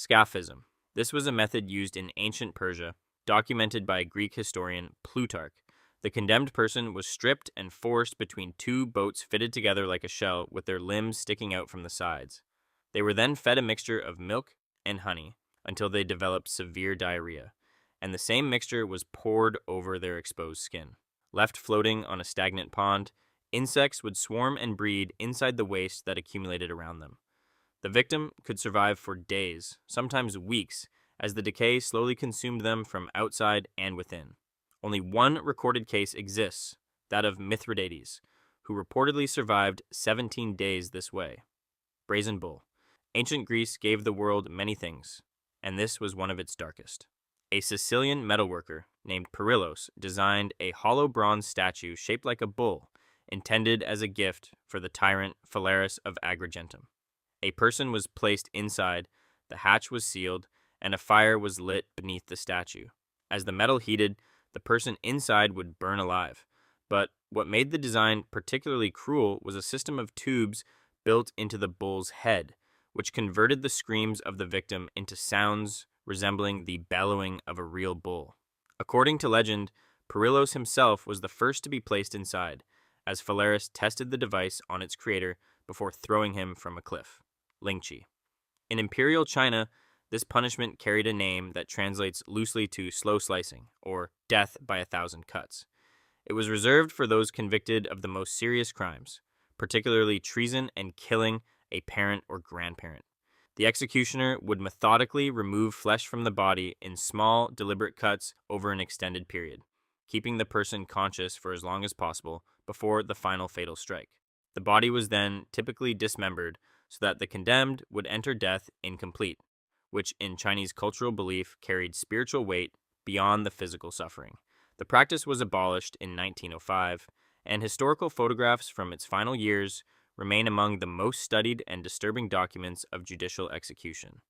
Scaphism. This was a method used in ancient Persia, documented by Greek historian Plutarch. The condemned person was stripped and forced between two boats fitted together like a shell with their limbs sticking out from the sides. They were then fed a mixture of milk and honey until they developed severe diarrhea, and the same mixture was poured over their exposed skin. Left floating on a stagnant pond, insects would swarm and breed inside the waste that accumulated around them. The victim could survive for days, sometimes weeks, as the decay slowly consumed them from outside and within. Only one recorded case exists, that of Mithridates, who reportedly survived 17 days this way. Brazen Bull. Ancient Greece gave the world many things, and this was one of its darkest. A Sicilian metalworker named Perillos designed a hollow bronze statue shaped like a bull, intended as a gift for the tyrant Phalaris of Agrigentum. A person was placed inside, the hatch was sealed, and a fire was lit beneath the statue. As the metal heated, the person inside would burn alive. But what made the design particularly cruel was a system of tubes built into the bull's head, which converted the screams of the victim into sounds resembling the bellowing of a real bull. According to legend, Perillos himself was the first to be placed inside, as Phalaris tested the device on its creator before throwing him from a cliff. Lingchi. In imperial China, this punishment carried a name that translates loosely to slow slicing, or death by 1,000 cuts. It was reserved for those convicted of the most serious crimes, particularly treason and killing a parent or grandparent. The executioner would methodically remove flesh from the body in small, deliberate cuts over an extended period, keeping the person conscious for as long as possible before the final fatal strike. The body was then typically dismembered so that the condemned would enter death incomplete, which in Chinese cultural belief carried spiritual weight beyond the physical suffering. The practice was abolished in 1905, and historical photographs from its final years remain among the most studied and disturbing documents of judicial execution.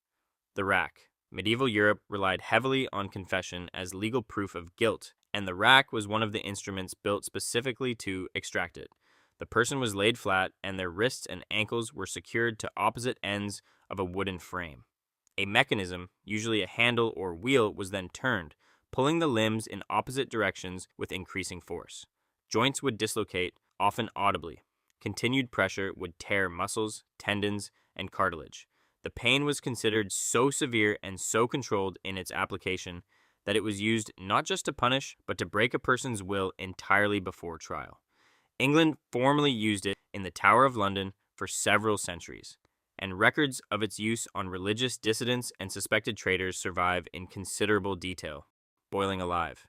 The rack. Medieval Europe relied heavily on confession as legal proof of guilt, and the rack was one of the instruments built specifically to extract it. The person was laid flat, and their wrists and ankles were secured to opposite ends of a wooden frame. A mechanism, usually a handle or wheel, was then turned, pulling the limbs in opposite directions with increasing force. Joints would dislocate, often audibly. Continued pressure would tear muscles, tendons, and cartilage. The pain was considered so severe and so controlled in its application that it was used not just to punish, but to break a person's will entirely before trial. England formally used it in the Tower of London for several centuries, and records of its use on religious dissidents and suspected traitors survive in considerable detail. Boiling alive.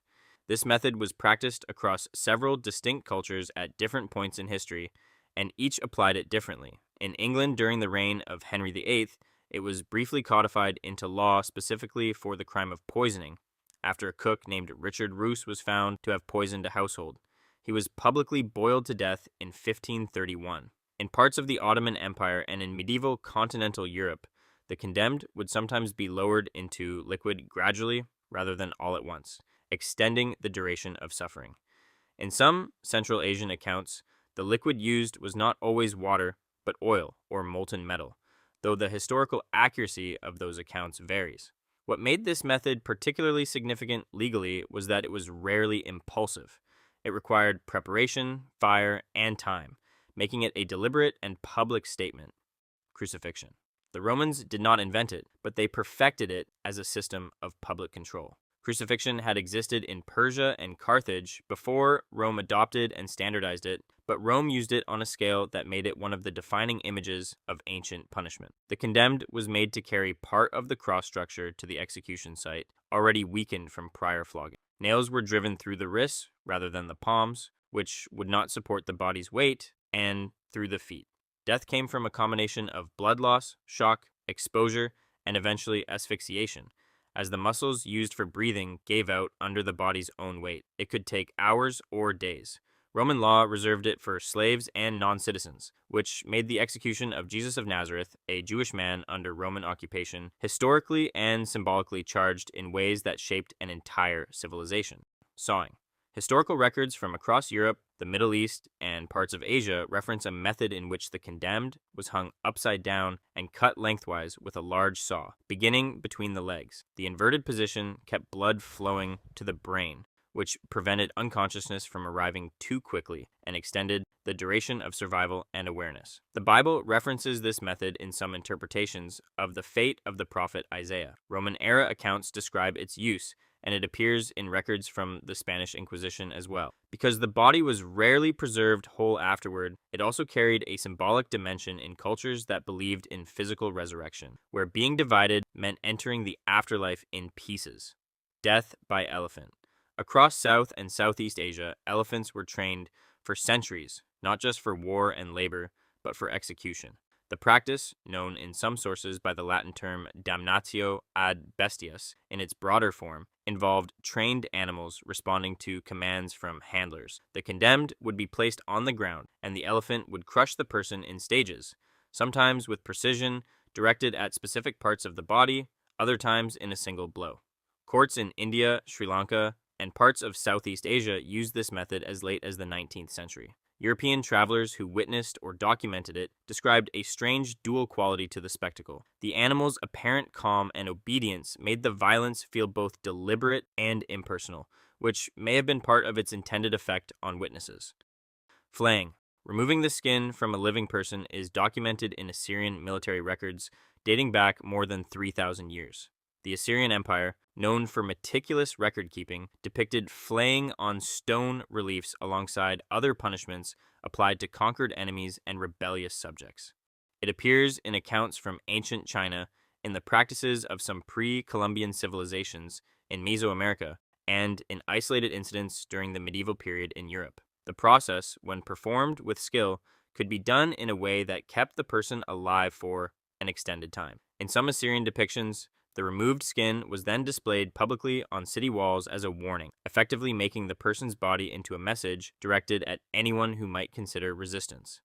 This method was practiced across several distinct cultures at different points in history, and each applied it differently. In England during the reign of Henry VIII, it was briefly codified into law specifically for the crime of poisoning, after a cook named Richard Roos was found to have poisoned a household. He was publicly boiled to death in 1531. In parts of the Ottoman Empire and in medieval continental Europe, the condemned would sometimes be lowered into liquid gradually rather than all at once, extending the duration of suffering. In some Central Asian accounts, the liquid used was not always water, but oil or molten metal, though the historical accuracy of those accounts varies. What made this method particularly significant legally was that it was rarely impulsive. It required preparation, fire, and time, making it a deliberate and public statement. Crucifixion. The Romans did not invent it, but they perfected it as a system of public control. Crucifixion had existed in Persia and Carthage before Rome adopted and standardized it, but Rome used it on a scale that made it one of the defining images of ancient punishment. The condemned was made to carry part of the cross structure to the execution site, already weakened from prior flogging. Nails were driven through the wrists rather than the palms, which would not support the body's weight, and through the feet. Death came from a combination of blood loss, shock, exposure, and eventually asphyxiation, as the muscles used for breathing gave out under the body's own weight. It could take hours or days. Roman law reserved it for slaves and non-citizens, which made the execution of Jesus of Nazareth, a Jewish man under Roman occupation, historically and symbolically charged in ways that shaped an entire civilization. Sawing. Historical records from across Europe, the Middle East, and parts of Asia reference a method in which the condemned was hung upside down and cut lengthwise with a large saw, beginning between the legs. The inverted position kept blood flowing to the brain, which prevented unconsciousness from arriving too quickly and extended the duration of survival and awareness. The Bible references this method in some interpretations of the fate of the prophet Isaiah. Roman-era accounts describe its use, and it appears in records from the Spanish Inquisition as well. Because the body was rarely preserved whole afterward, it also carried a symbolic dimension in cultures that believed in physical resurrection, where being divided meant entering the afterlife in pieces. Death by elephant. Across South and Southeast Asia, elephants were trained for centuries, not just for war and labor, but for execution. The practice, known in some sources by the Latin term damnatio ad bestias in its broader form, involved trained animals responding to commands from handlers. The condemned would be placed on the ground, and the elephant would crush the person in stages, sometimes with precision, directed at specific parts of the body, other times in a single blow. Courts in India, Sri Lanka, and parts of Southeast Asia used this method as late as the 19th century. European travelers who witnessed or documented it described a strange dual quality to the spectacle. The animal's apparent calm and obedience made the violence feel both deliberate and impersonal, which may have been part of its intended effect on witnesses. Flaying. Removing the skin from a living person is documented in Assyrian military records dating back more than 3,000 years. The Assyrian Empire, known for meticulous record-keeping, depicted flaying on stone reliefs alongside other punishments applied to conquered enemies and rebellious subjects. It appears in accounts from ancient China, in the practices of some pre-Columbian civilizations in Mesoamerica, and in isolated incidents during the medieval period in Europe. The process, when performed with skill, could be done in a way that kept the person alive for an extended time. In some Assyrian depictions, the removed skin was then displayed publicly on city walls as a warning, effectively making the person's body into a message directed at anyone who might consider resistance.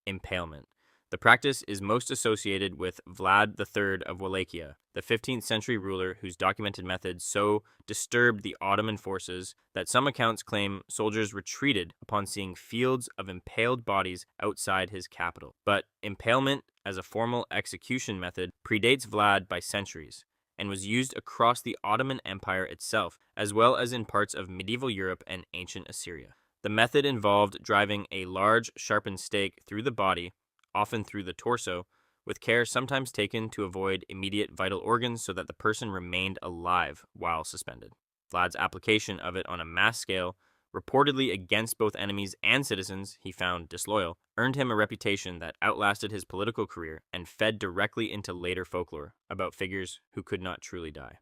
Impalement. The practice is most associated with Vlad III of Wallachia, the 15th century ruler whose documented methods so disturbed the Ottoman forces that some accounts claim soldiers retreated upon seeing fields of impaled bodies outside his capital. But impalement as a formal execution method predates Vlad by centuries, and was used across the Ottoman Empire itself, as well as in parts of medieval Europe and ancient Assyria. The method involved driving a large, sharpened stake through the body, often through the torso, with care sometimes taken to avoid immediate vital organs so that the person remained alive while suspended. Vlad's application of it on a mass scale, reportedly against both enemies and citizens he found disloyal, earned him a reputation that outlasted his political career and fed directly into later folklore about figures who could not truly die.